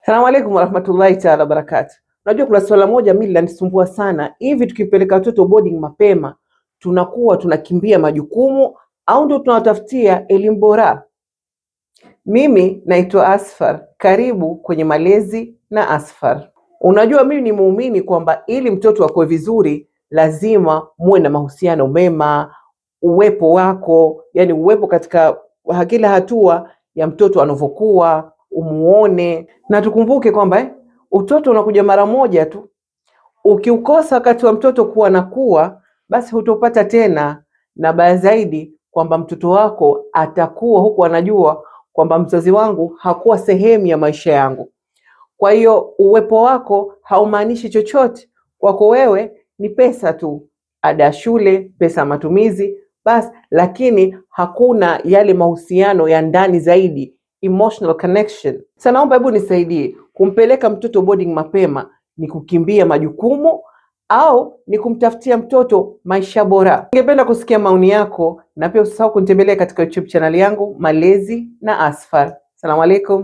Salamu alaikum warahmatullahi taala wabarakatuh. Unajua kuna swala moja mimi linanisumbua sana. Hivi tukipeleka watoto boarding mapema tunakuwa tunakimbia majukumu au ndio tunawatafutia elimu bora? Mimi naitwa Asfar. Karibu kwenye Malezi na Asfar. Unajua mimi ni muumini kwamba ili mtoto akue vizuri lazima muwe na mahusiano mema, uwepo wako, yani uwepo katika kila hatua ya mtoto anavyokuwa, umuone. Na tukumbuke kwamba utoto unakuja mara moja tu. Ukiukosa wakati wa mtoto kuwa anakuwa, basi hutopata tena, na baya zaidi kwamba mtoto wako atakuwa huku anajua kwamba mzazi wangu hakuwa sehemu ya maisha yangu. Kwa hiyo uwepo wako haumaanishi chochote. Kwako wewe ni pesa tu, ada ya shule, pesa ya matumizi basi, lakini hakuna yale mahusiano ya ndani zaidi, emotional connection. Sasa naomba hebu nisaidie, kumpeleka mtoto boarding mapema ni kukimbia majukumu au ni kumtafutia mtoto maisha bora? Ningependa kusikia maoni yako, na pia usisahau kunitembelea katika YouTube channel yangu Malezi na Asfar. Asalamu alaikum.